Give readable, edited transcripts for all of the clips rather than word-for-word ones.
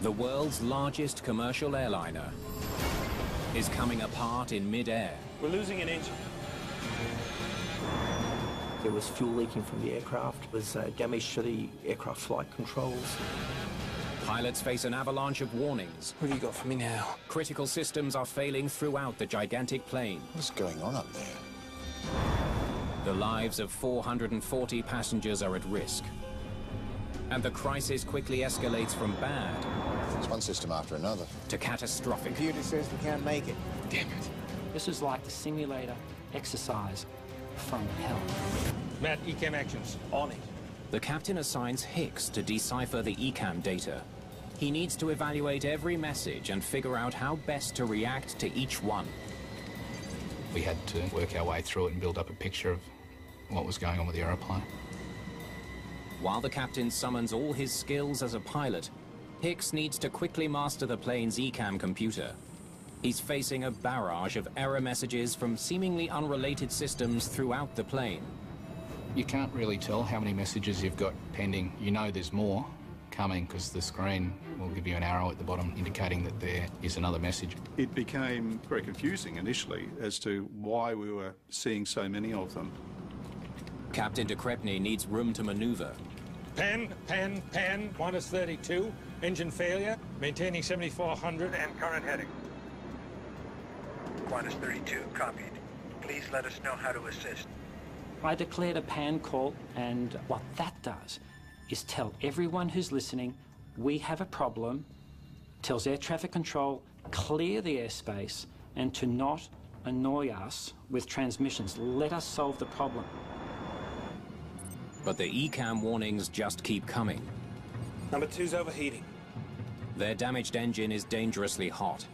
The world's largest commercial airliner is coming apart in mid-air. We're losing an engine. There was fuel leaking from the aircraft. There was damage to the aircraft flight controls. Pilots face an avalanche of warnings. What have you got for me now? Critical systems are failing throughout the gigantic plane. What's going on up there? The lives of 440 passengers are at risk. And the crisis quickly escalates from bad It's one system after another. to catastrophic. Computer says we can't make it. Damn it. This is like the simulator exercise from hell. Matt, ECAM actions. On it. The captain assigns Hicks to decipher the ECAM data. He needs to evaluate every message and figure out how best to react to each one. We had to work our way through it and build up a picture of what was going on with the aeroplane. While the captain summons all his skills as a pilot, Hicks needs to quickly master the plane's ECAM computer. He's facing a barrage of error messages from seemingly unrelated systems throughout the plane. You can't really tell how many messages you've got pending. You know there's more coming because the screen will give you an arrow at the bottom indicating that there is another message. It became very confusing initially as to why we were seeing so many of them. Captain de Crepney needs room to maneuver. Pan, Qantas 32, engine failure, maintaining 7400 and current heading. Qantas 32, copied. Please let us know how to assist. I declared a pan call, and what that does is tell everyone who's listening, we have a problem, tells air traffic control, clear the airspace, and to not annoy us with transmissions. Let us solve the problem. But the ECAM warnings just keep coming. Number 2's overheating. Their damaged engine is dangerously hot.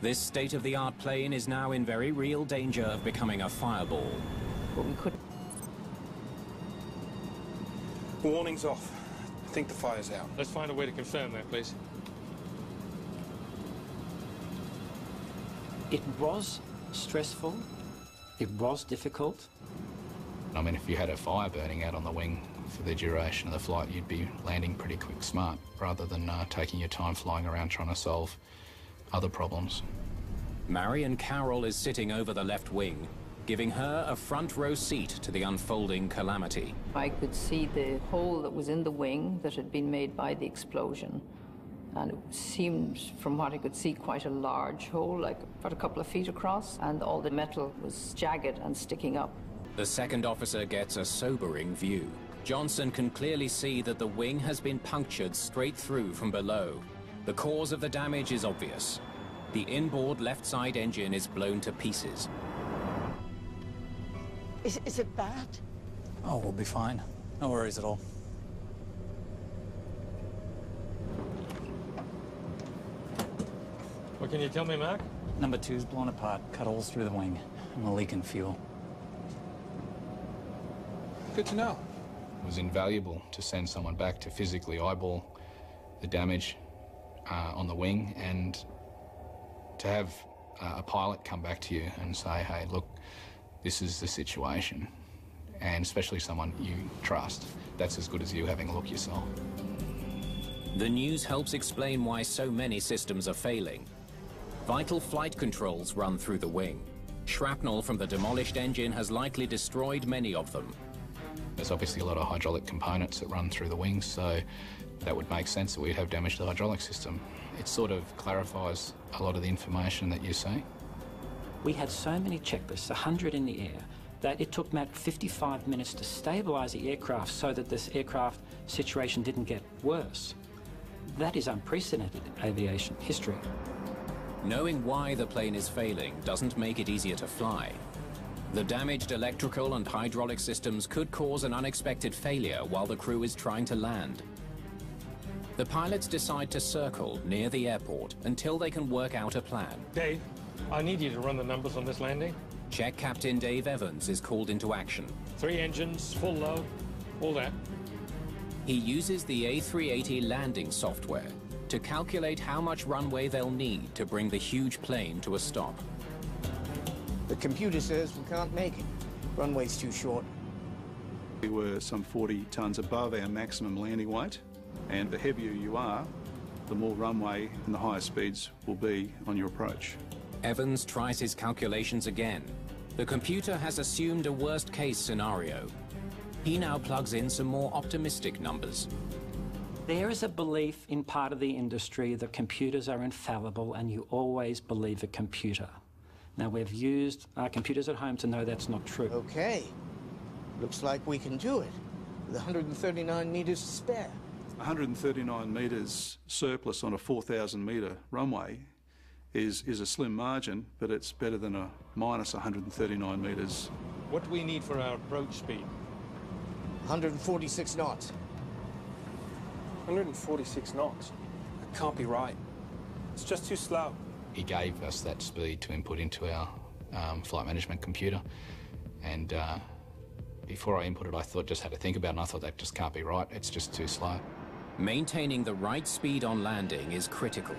This state-of-the-art plane is now in very real danger of becoming a fireball. But we couldn't. Warning's off. I think the fire's out. Let's find a way to confirm that, please. It was stressful. It was difficult. I mean, if you had a fire burning out on the wing for the duration of the flight, you'd be landing pretty quick smart rather than taking your time flying around trying to solve other problems. Marion Carroll is sitting over the left wing, giving her a front row seat to the unfolding calamity. I could see the hole that was in the wing that had been made by the explosion. And it seemed, from what I could see, quite a large hole, like about a couple of feet across, and all the metal was jagged and sticking up. The second officer gets a sobering view. Johnson can clearly see that the wing has been punctured straight through from below. The cause of the damage is obvious. The inboard left side engine is blown to pieces. Is it bad? Oh, we'll be fine. No worries at all. What can you tell me, Mark? Number 2's blown apart, cut holes through the wing, and we're leaking fuel. Good to know. It was invaluable to send someone back to physically eyeball the damage on the wing and to have a pilot come back to you and say, hey, look, this is the situation, and especially someone you trust. That's as good as you having a look yourself. The news helps explain why so many systems are failing. Vital flight controls run through the wing. Shrapnel from the demolished engine has likely destroyed many of them. There's obviously a lot of hydraulic components that run through the wings, so that would make sense that we'd have damage to the hydraulic system. It sort of clarifies a lot of the information that you see. We had so many checklists, 100 in the air, that it took Matt 55 minutes to stabilize the aircraft so that this aircraft situation didn't get worse. That is unprecedented in aviation history. Knowing why the plane is failing doesn't make it easier to fly. The damaged electrical and hydraulic systems could cause an unexpected failure while the crew is trying to land. The pilots decide to circle near the airport until they can work out a plan. Dave, I need you to run the numbers on this landing. Check Captain Dave Evans is called into action. 3 engines, full load, all that. He uses the A380 landing software to calculate how much runway they'll need to bring the huge plane to a stop. The computer says we can't make it. Runway's too short. We were some 40 tonnes above our maximum landing weight, and the heavier you are, the more runway and the higher speeds will be on your approach. Evans tries his calculations again. The computer has assumed a worst-case scenario. He now plugs in some more optimistic numbers. There is a belief in part of the industry that computers are infallible and you always believe a computer. Now, we've used our computers at home to know that's not true. Okay. Looks like we can do it with 139 metres to spare. 139 metres surplus on a 4,000 metre runway is a slim margin, but it's better than a minus 139 metres. What do we need for our approach speed? 146 knots. 146 knots? That can't be right. It's just too slow. He gave us that speed to input into our flight management computer, and before I input it, I just had to think about it, and I thought that just can't be right. It's just too slow. Maintaining the right speed on landing is critical.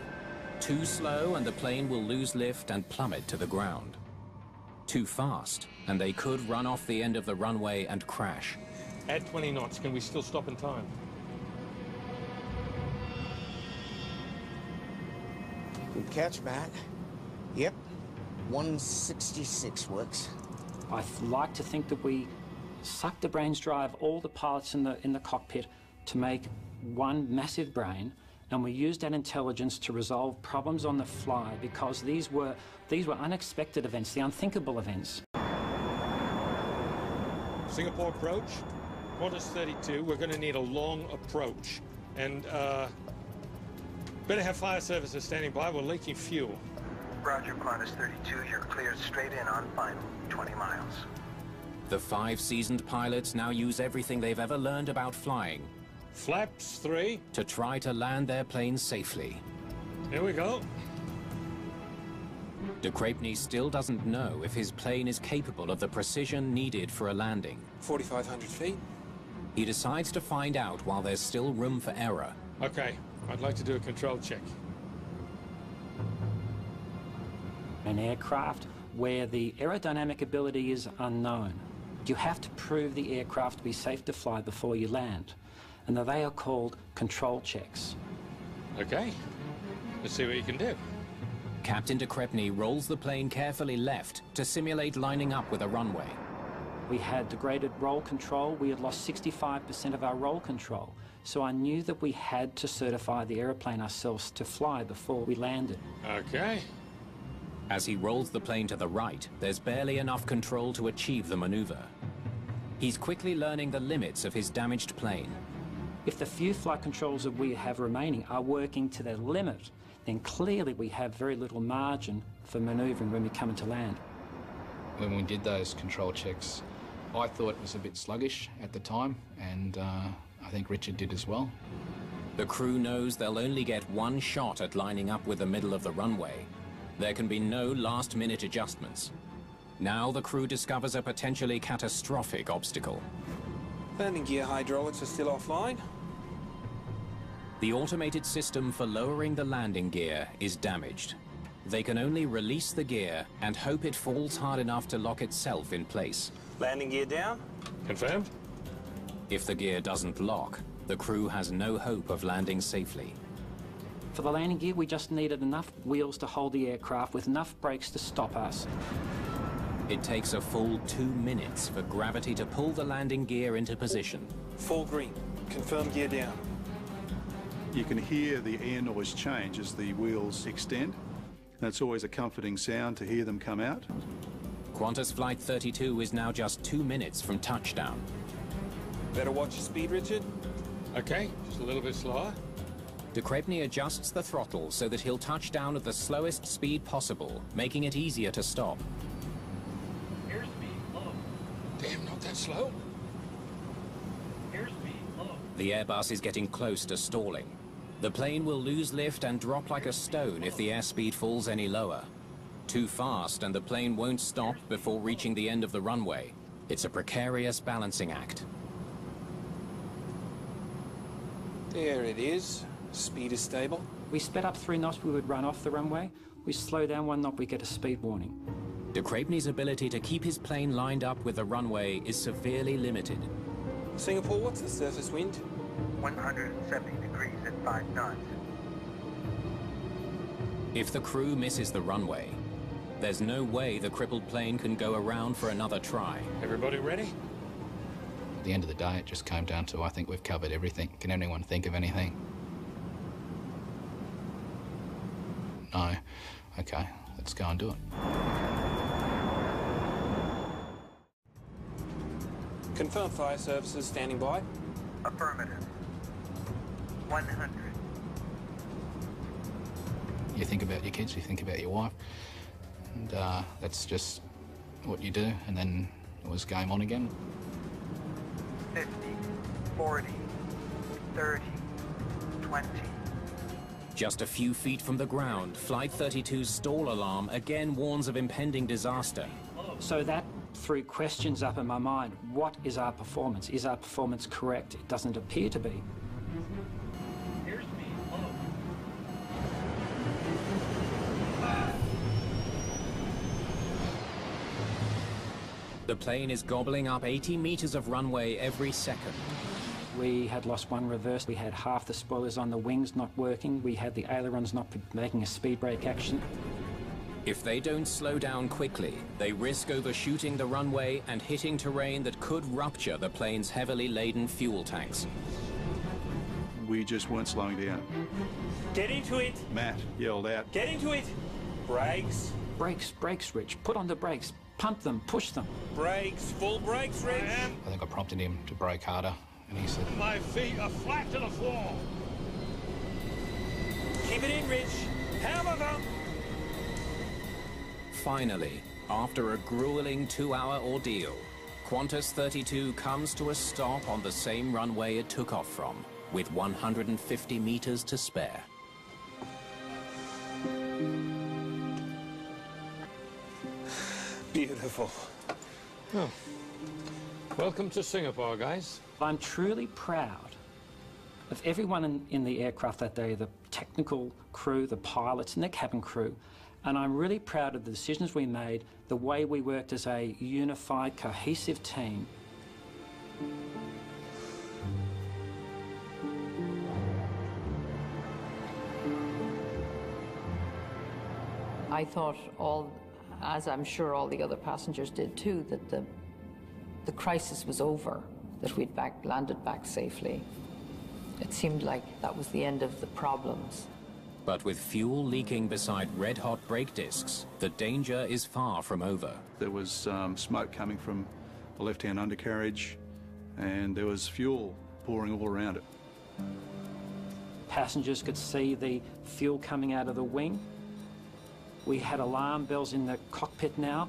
Too slow and the plane will lose lift and plummet to the ground. Too fast and they could run off the end of the runway and crash. At 20 knots, can we still stop in time? Good catch, Matt. Yep, 166 works. I like to think that we sucked the brains dry of all the pilots in the cockpit to make one massive brain, and we used that intelligence to resolve problems on the fly because these were unexpected events, the unthinkable events. Singapore approach, Qantas 32, we're going to need a long approach. And better have fire services standing by, we're leaking fuel. Roger, Qantas 32, you're cleared straight in on final, 20 miles. The 5 seasoned pilots now use everything they've ever learned about flying. Flaps 3. To try to land their plane safely. Here we go. De Crepney still doesn't know if his plane is capable of the precision needed for a landing. 4,500 feet. He decides to find out while there's still room for error. Okay, I'd like to do a control check. An aircraft where the aerodynamic ability is unknown. You have to prove the aircraft to be safe to fly before you land. And they are called control checks. Okay, let's see what you can do. Captain de Crepney rolls the plane carefully left to simulate lining up with a runway. We had degraded roll control. We had lost 65% of our roll control. So I knew that we had to certify the aeroplane ourselves to fly before we landed. Okay. As he rolls the plane to the right, there's barely enough control to achieve the maneuver. He's quickly learning the limits of his damaged plane. If the few flight controls that we have remaining are working to their limit, then clearly we have very little margin for manoeuvring when we come into land. When we did those control checks, I thought it was a bit sluggish at the time, and I think Richard did as well. The crew knows they'll only get one shot at lining up with the middle of the runway. There can be no last-minute adjustments. Now the crew discovers a potentially catastrophic obstacle. Landing gear hydraulics are still offline. The automated system for lowering the landing gear is damaged. They can only release the gear and hope it falls hard enough to lock itself in place. Landing gear down. Confirmed? If the gear doesn't lock, the crew has no hope of landing safely. For the landing gear, we just needed enough wheels to hold the aircraft with enough brakes to stop us. It takes a full 2 minutes for gravity to pull the landing gear into position. Full green. Confirm gear down. You can hear the air noise change as the wheels extend. That's always a comforting sound to hear them come out. Qantas Flight 32 is now just 2 minutes from touchdown. Better watch your speed, Richard. Okay, just a little bit slower. De Crepney adjusts the throttle so that he'll touch down at the slowest speed possible, making it easier to stop. Airspeed low. Damn, not that slow. Airspeed low. The Airbus is getting close to stalling. The plane will lose lift and drop like a stone if the airspeed falls any lower. Too fast and the plane won't stop before reaching the end of the runway. It's a precarious balancing act. There it is. Speed is stable. We sped up 3 knots, we would run off the runway. We slow down 1 knot, we get a speed warning. De Crepney's ability to keep his plane lined up with the runway is severely limited. Singapore, what's the surface wind? 170 degrees at 5 knots. If the crew misses the runway, there's no way the crippled plane can go around for another try. Everybody ready? At the end of the day, it just came down to, I think we've covered everything. Can anyone think of anything? No. Okay, let's go and do it. Confirm fire services standing by. Affirmative. 100. You think about your kids, you think about your wife, and that's just what you do, and then it was game on again. 50, 40, 30, 20. Just a few feet from the ground, Flight 32's stall alarm again warns of impending disaster. So that threw questions up in my mind. What is our performance? Is our performance correct? It doesn't appear to be. The plane is gobbling up 80 meters of runway every second. We had lost one reverse. We had half the spoilers on the wings not working. We had the ailerons not making a speed brake action. If they don't slow down quickly, they risk overshooting the runway and hitting terrain that could rupture the plane's heavily laden fuel tanks. We just weren't slowing down. Get into it. Matt yelled out, Get into it. Brakes. Brakes, brakes, Rich. Put on the brakes. Pump them, push them. Brakes. Full brakes, Rich. I think I prompted him to brake harder, and he said, My feet are flat to the floor. Keep it in, Rich. Hammer them. Finally, after a grueling 2-hour ordeal, Qantas 32 comes to a stop on the same runway it took off from, with 150 meters to spare. Beautiful. Oh. Welcome to Singapore, guys. I'm truly proud of everyone in the aircraft that day, the technical crew, the pilots and the cabin crew. And I'm really proud of the decisions we made, the way we worked as a unified, cohesive team. I thought as I'm sure all the other passengers did too, that the crisis was over, that we'd landed back safely. It seemed like that was the end of the problems. But with fuel leaking beside red-hot brake discs, the danger is far from over. there was smoke coming from the left-hand undercarriage, and there was fuel pouring all around it. Passengers could see the fuel coming out of the wing. We had alarm bells in the cockpit now.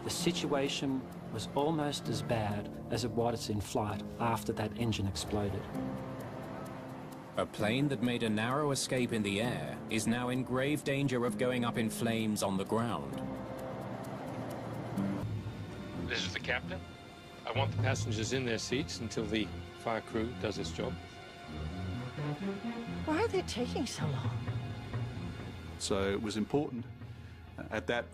The situation was almost as bad as it was in flight after that engine exploded. A plane that made a narrow escape in the air is now in grave danger of going up in flames on the ground. This is the captain. I want the passengers in their seats until the fire crew does its job. Why are they taking so long? So it was important at that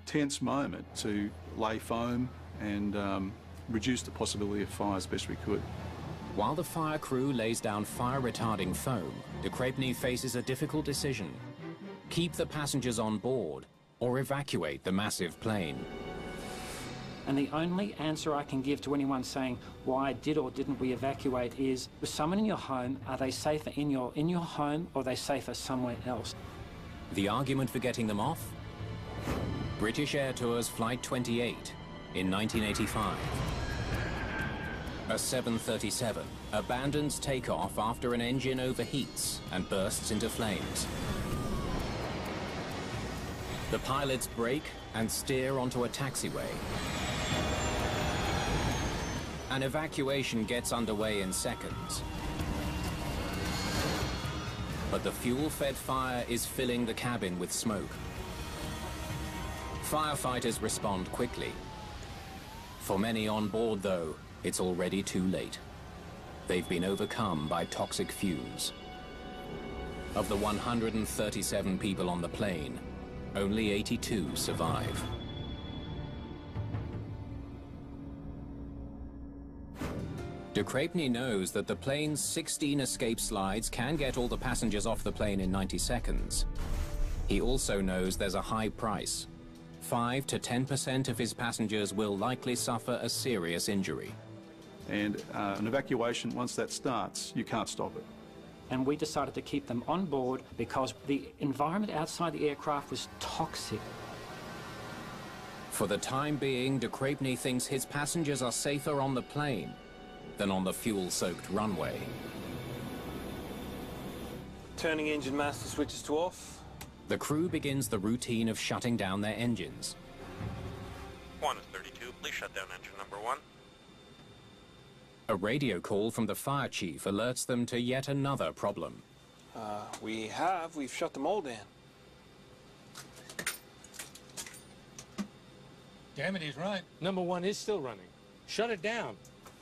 tense moment to lay foam and reduce the possibility of fire as best we could. While the fire crew lays down fire-retarding foam, de Crespigny faces a difficult decision. Keep the passengers on board or evacuate the massive plane. And the only answer I can give to anyone saying why did or didn't we evacuate is, with someone in your home, are they safer in your home or are they safer somewhere else? The argument for getting them off? British Air Tours Flight 28 in 1985. A 737 abandons takeoff after an engine overheats and bursts into flames. The pilots brake and steer onto a taxiway. An evacuation gets underway in seconds. But the fuel-fed fire is filling the cabin with smoke. Firefighters respond quickly. For many on board, though, it's already too late. They've been overcome by toxic fumes. Of the 137 people on the plane, only 82 survive. De Crepigny knows that the plane's 16 escape slides can get all the passengers off the plane in 90 seconds. He also knows there's a high price. 5 to 10% of his passengers will likely suffer a serious injury. And an evacuation, once that starts, you can't stop it. And we decided to keep them on board because the environment outside the aircraft was toxic. For the time being, De Crepigny thinks his passengers are safer on the plane than on the fuel-soaked runway. Turning engine master switches to off. The crew begins the routine of shutting down their engines. Qantas 32, please shut down engine number 1. A radio call from the fire chief alerts them to yet another problem. We've shut them all down. Damn it, he's right. Number 1 is still running. Shut it down.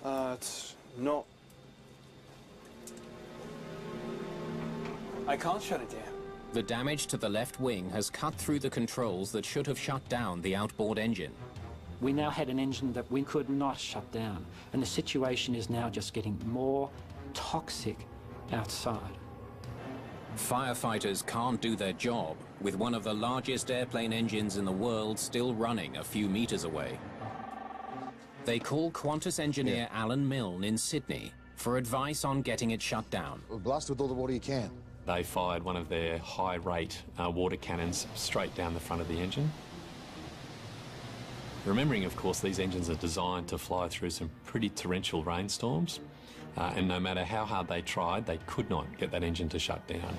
It's not. I can't shut it down. The damage to the left wing has cut through the controls that should have shut down the outboard engine. We now had an engine that we could not shut down, and the situation is now just getting more toxic outside. Firefighters can't do their job with one of the largest airplane engines in the world still running a few meters away. They call Qantas engineer Alan Milne in Sydney for advice on getting it shut down. Well, blast with all the water you can. They fired one of their high-rate water cannons straight down the front of the engine. Remembering, of course, these engines are designed to fly through some pretty torrential rainstorms, and no matter how hard they tried, they could not get that engine to shut down.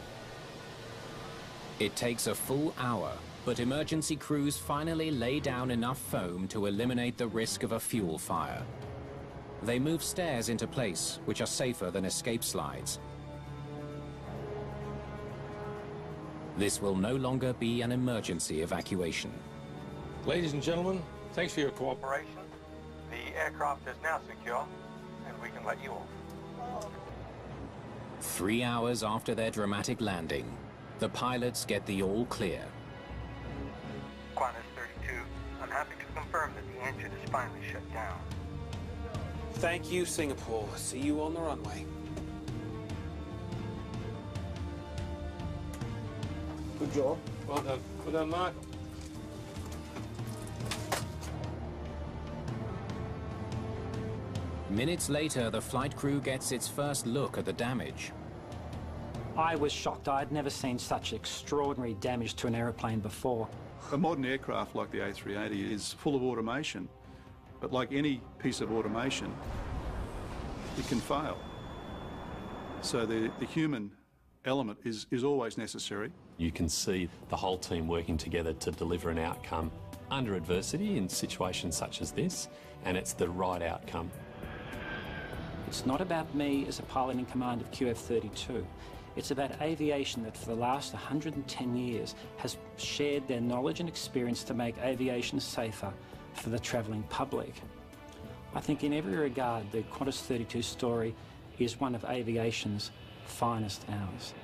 It takes a full hour, but emergency crews finally lay down enough foam to eliminate the risk of a fuel fire. They move stairs into place, which are safer than escape slides. This will no longer be an emergency evacuation. Ladies and gentlemen, thanks for your cooperation. The aircraft is now secure, and we can let you off. 3 hours after their dramatic landing, the pilots get the all clear. Qantas 32, I'm happy to confirm that the engine is finally shut down. Thank you, Singapore. See you on the runway. Good job. Well done. Well done, Mark. Minutes later, the flight crew gets its first look at the damage. I was shocked. I'd never seen such extraordinary damage to an aeroplane before. A modern aircraft like the A380 is full of automation, but like any piece of automation, it can fail. So the human element is always necessary. You can see the whole team working together to deliver an outcome under adversity in situations such as this, and it's the right outcome. It's not about me as a pilot in command of QF32. It's about aviation that for the last 110 years has shared their knowledge and experience to make aviation safer for the travelling public. I think in every regard the Qantas 32 story is one of aviation's finest hours.